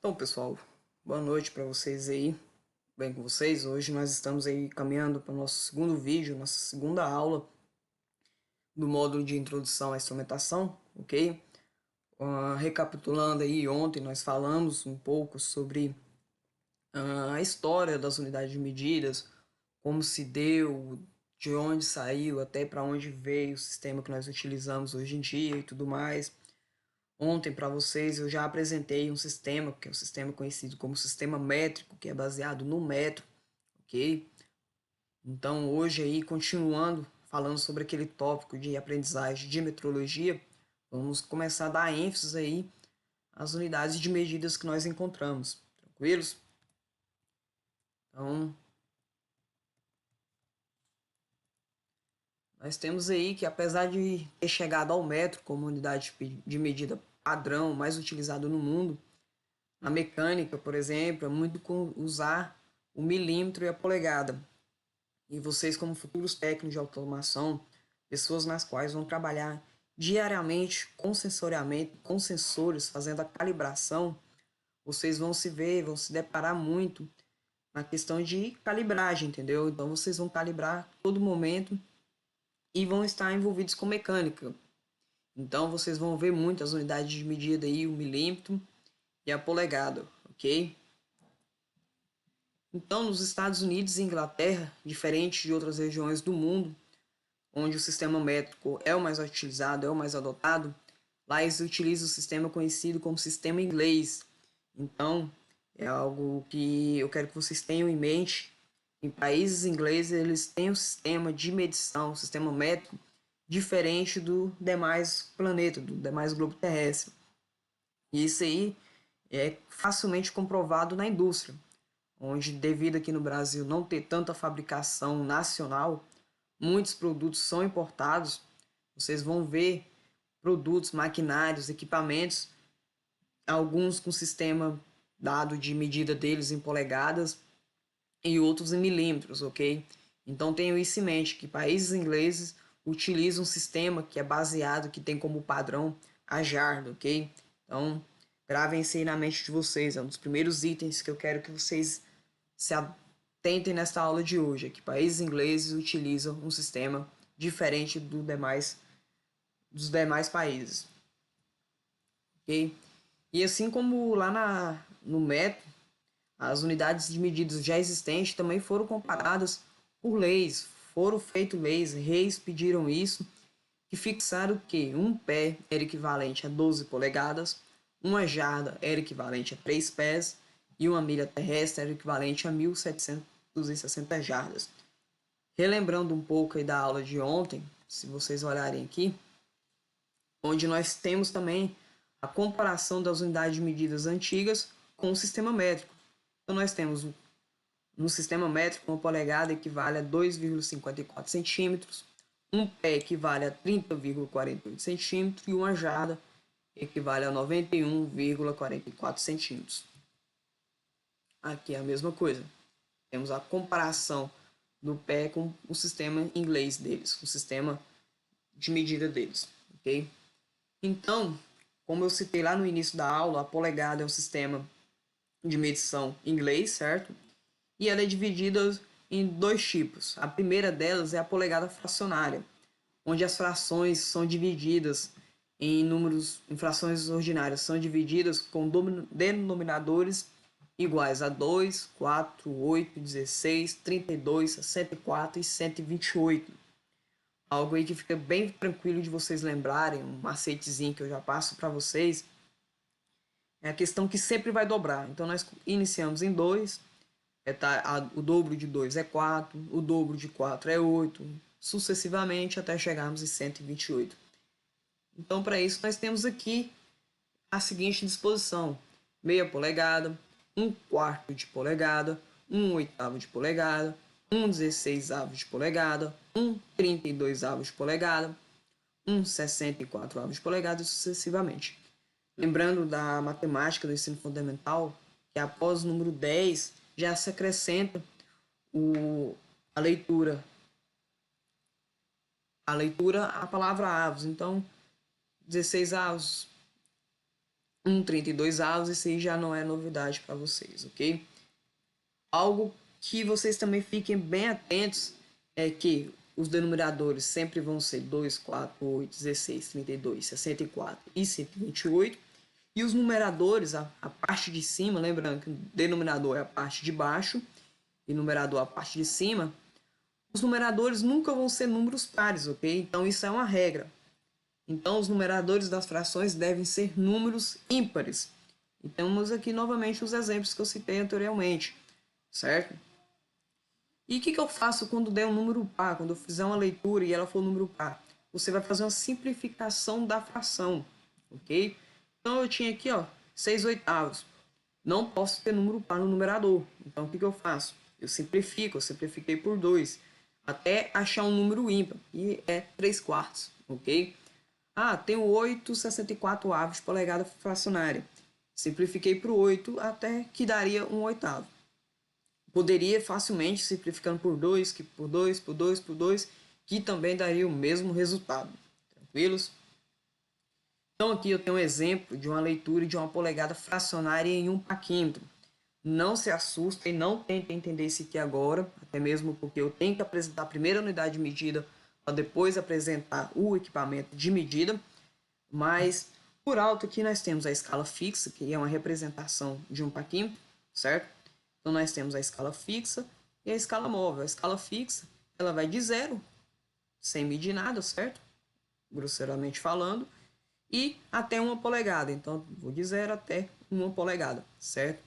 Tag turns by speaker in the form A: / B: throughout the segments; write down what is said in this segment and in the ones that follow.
A: Então, pessoal, boa noite para vocês aí. Bem com vocês? Hoje nós estamos aí caminhando para o nosso segundo vídeo, nossa segunda aula do módulo de introdução à instrumentação, ok? Recapitulando aí, ontem nós falamos um pouco sobre a história das unidades de medidas, como se deu, de onde saiu, até para onde veio o sistema que nós utilizamos hoje em dia e tudo mais. Ontem para vocês eu já apresentei um sistema, que é um sistema conhecido como sistema métrico, que é baseado no metro, ok? Então hoje aí, continuando falando sobre aquele tópico de aprendizagem de metrologia, vamos começar a dar ênfase aí às unidades de medidas que nós encontramos, tranquilos? Então, nós temos aí que, apesar de ter chegado ao metro como unidade de medida padrão mais utilizado no mundo, na mecânica, por exemplo, é muito usar o milímetro e a polegada. E vocês, como futuros técnicos de automação, pessoas nas quais vão trabalhar diariamente com sensoriamento, com sensores, fazendo a calibração, vocês vão se ver, vão se deparar muito na questão de calibragem, entendeu? Então vocês vão calibrar todo momento e vão estar envolvidos com mecânica. Então vocês vão ver muitas unidades de medida aí, o milímetro e a polegada, ok? Então, nos Estados Unidos e Inglaterra, diferente de outras regiões do mundo, onde o sistema métrico é o mais utilizado, é o mais adotado, lá eles utilizam o sistema conhecido como sistema inglês. Então, é algo que eu quero que vocês tenham em mente. Em países ingleses, eles têm um sistema de medição, um sistema métrico diferente do demais planeta, do demais globo terrestre. E isso aí é facilmente comprovado na indústria, onde, devido aqui no Brasil não ter tanta fabricação nacional, muitos produtos são importados. Vocês vão ver produtos, maquinários, equipamentos, alguns com sistema dado de medida deles em polegadas e outros em milímetros, ok? Então tenham isso em mente, que países ingleses utilizam um sistema que é baseado, que tem como padrão a JARD, ok? Então gravem isso aí na mente de vocês, é um dos primeiros itens que eu quero que vocês se atentem nesta aula de hoje, é que países ingleses utilizam um sistema diferente dos demais países, ok? E assim como lá no metro, as unidades de medidas já existentes também foram comparadas por leis, foram feitas leis, reis pediram isso, que fixaram que um pé era equivalente a 12 polegadas, uma jarda era equivalente a 3 pés e uma milha terrestre era equivalente a 1.760 jardas. Relembrando um pouco aí da aula de ontem, se vocês olharem aqui, onde nós temos também a comparação das unidades de medidas antigas com o sistema métrico. Então nós temos no sistema métrico uma polegada equivale a 2,54 centímetros, um pé equivale a 30,48 centímetros e uma jarda equivale a 91,44 centímetros. Aqui é a mesma coisa. Temos a comparação do pé com o sistema inglês deles, o sistema de medida deles, ok? Então, como eu citei lá no início da aula, a polegada é um sistema de medição inglês, certo? E ela é dividida em dois tipos. A primeira delas é a polegada fracionária, onde as frações são divididas em frações ordinárias, são divididas com denominadores iguais a 2, 4, 8, 16, 32, 64 e 128. Algo aí que fica bem tranquilo de vocês lembrarem, um macetezinho que eu já passo para vocês, é a questão que sempre vai dobrar. Então nós iniciamos em 2, o dobro de 2 é 4, o dobro de 4 é 8, sucessivamente até chegarmos em 128. Então, para isso, nós temos aqui a seguinte disposição: meia polegada, um quarto de polegada, um oitavo de polegada, um 16 avos de polegada, um 32 avos de polegada, um 64 avos de polegada e sucessivamente. Lembrando da matemática do ensino fundamental, que após o número 10 já se acrescenta o, a leitura, a palavra avos. Então, 16 avos, 1,32 avos, isso aí já não é novidade para vocês, ok? Algo que vocês também fiquem bem atentos é que os denominadores sempre vão ser 2, 4, 8, 16, 32, 64 e 128. E os numeradores, a parte de cima, lembrando que o denominador é a parte de baixo e o numerador a parte de cima, os numeradores nunca vão ser números pares, ok? Então isso é uma regra. Então os numeradores das frações devem ser números ímpares. E temos aqui novamente os exemplos que eu citei anteriormente, certo? E o que eu faço quando der um número par, quando eu fizer uma leitura e ela for um número par? Você vai fazer uma simplificação da fração, ok? Então eu tinha aqui, ó, 6 oitavos. Não posso ter número par no numerador. Então o que eu faço? Eu simplifiquei por 2, até achar um número ímpar, e é 3 quartos, ok? Ah, tenho 8,64 avos de polegada fracionária. Simplifiquei para o 8 até que daria um oitavo. Poderia facilmente simplificando por 2, que por 2, por 2, por 2, que também daria o mesmo resultado. Tranquilos? Então aqui eu tenho um exemplo de uma leitura de uma polegada fracionária em um paquímetro. Não se assustem, não tentem entender isso aqui agora, até mesmo porque eu tenho que apresentar a primeira unidade de medida para depois apresentar o equipamento de medida. Mas por alto aqui nós temos a escala fixa, que é uma representação de um paquímetro, certo? Então nós temos a escala fixa e a escala móvel. A escala fixa, ela vai de 0, sem medir nada, certo? Grosseiramente falando, e até 1 polegada. Então vou de 0 até 1 polegada, certo?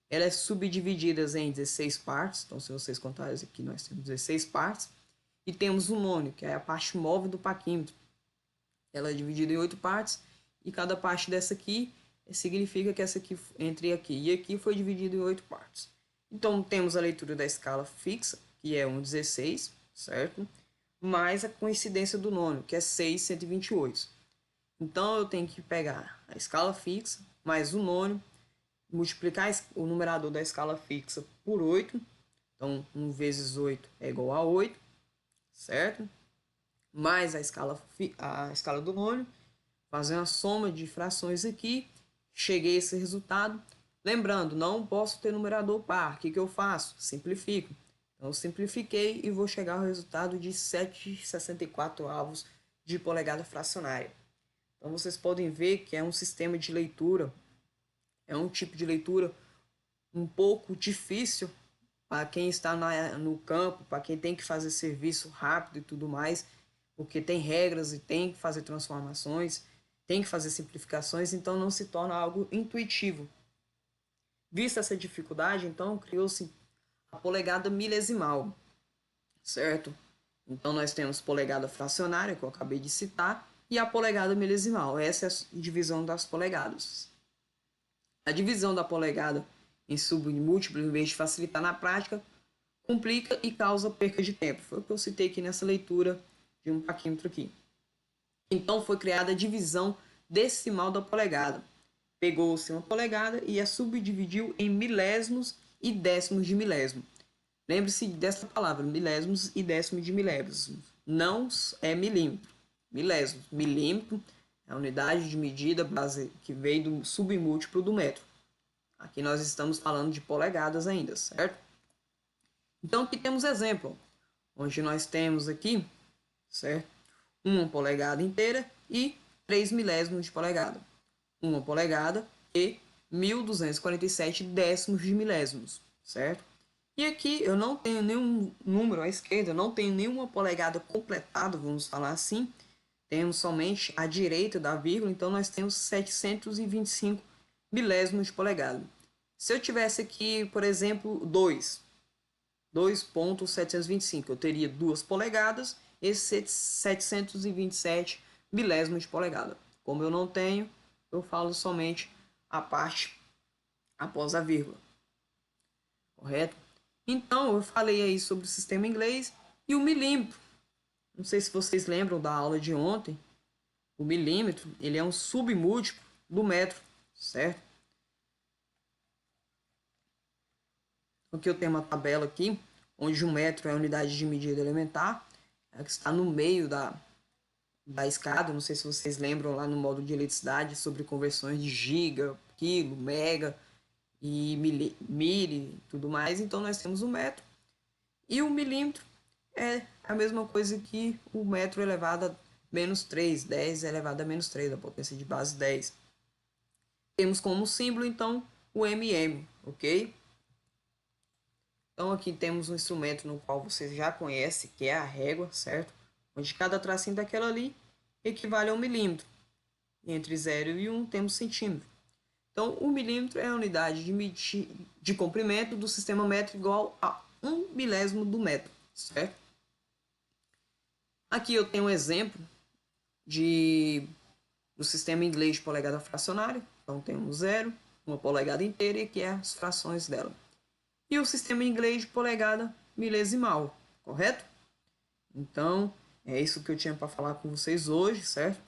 A: Ela é subdividida em 16 partes. Então se vocês contarem aqui, nós temos 16 partes. E temos o nônio, que é a parte móvel do paquímetro. Ela é dividida em 8 partes, e cada parte dessa aqui significa que essa aqui, entre aqui e aqui, foi dividida em 8 partes. Então, temos a leitura da escala fixa, que é 1,16, certo? Mais a coincidência do nônio, que é 6,128. Então, eu tenho que pegar a escala fixa, mais o nônio, multiplicar o numerador da escala fixa por 8. Então, 1 vezes 8 é igual a 8, certo? Mais a escala do nônio, fazer uma soma de frações aqui, cheguei a esse resultado. Lembrando, não posso ter numerador par. O que eu faço? Simplifico. Então, eu simplifiquei e vou chegar ao resultado de 7,64 avos de polegada fracionária. Então, vocês podem ver que é um sistema de leitura, é um tipo de leitura um pouco difícil para quem está no campo, para quem tem que fazer serviço rápido e tudo mais, porque tem regras e tem que fazer transformações, tem que fazer simplificações, então não se torna algo intuitivo. Vista essa dificuldade, então criou-se a polegada milesimal, certo? Então nós temos polegada fracionária, que eu acabei de citar, e a polegada milesimal. Essa é a divisão das polegadas. A divisão da polegada em submúltiplo, em vez de facilitar na prática, complica e causa perca de tempo. Foi o que eu citei aqui nessa leitura de um paquímetro aqui. Então foi criada a divisão decimal da polegada. Pegou-se uma polegada e a subdividiu em milésimos e décimos de milésimo. Lembre-se dessa palavra, milésimos e décimos de milésimo. Não é milímetro. Milésimo. Milímetro é a unidade de medida base que veio do submúltiplo do metro. Aqui nós estamos falando de polegadas ainda, certo? Então aqui temos exemplo, onde nós temos aqui, certo? 1 polegada inteira e 3 milésimos de polegada. 1 polegada e 1.247 décimos de milésimos, certo? E aqui eu não tenho nenhum número à esquerda, eu não tenho nenhuma polegada completada, vamos falar assim. Temos somente à direita da vírgula, então nós temos 725 milésimos de polegada. Se eu tivesse aqui, por exemplo, 2,725, eu teria 2 polegadas e 727 milésimos de polegada. Como eu não tenho, eu falo somente a parte após a vírgula. Correto? Então, eu falei aí sobre o sistema inglês e o milímetro. Não sei se vocês lembram da aula de ontem. O milímetro, ele é um submúltiplo do metro, certo? Aqui eu tenho uma tabela aqui, onde um metro é a unidade de medida elementar, que está no meio da escada. Não sei se vocês lembram lá no módulo de eletricidade sobre conversões de giga, quilo, mega e mili, tudo mais. Então nós temos o metro. E o milímetro é a mesma coisa que o metro elevado a menos 3, 10 elevado a menos 3, a potência de base 10. Temos como símbolo, então, o mm, ok? Então aqui temos um instrumento no qual vocês já conhecem, que é a régua, certo? Onde cada tracinho daquela ali equivale a 1 milímetro. E entre 0 e 1 temos centímetro. Então, o milímetro é a unidade de comprimento do sistema métrico igual a 1 milésimo do metro, certo? Aqui eu tenho um exemplo do sistema inglês de polegada fracionária. Então, temos 0, 1 polegada inteira e aqui é as frações dela. E o sistema inglês de polegada milesimal, correto? Então, é isso que eu tinha para falar com vocês hoje, certo?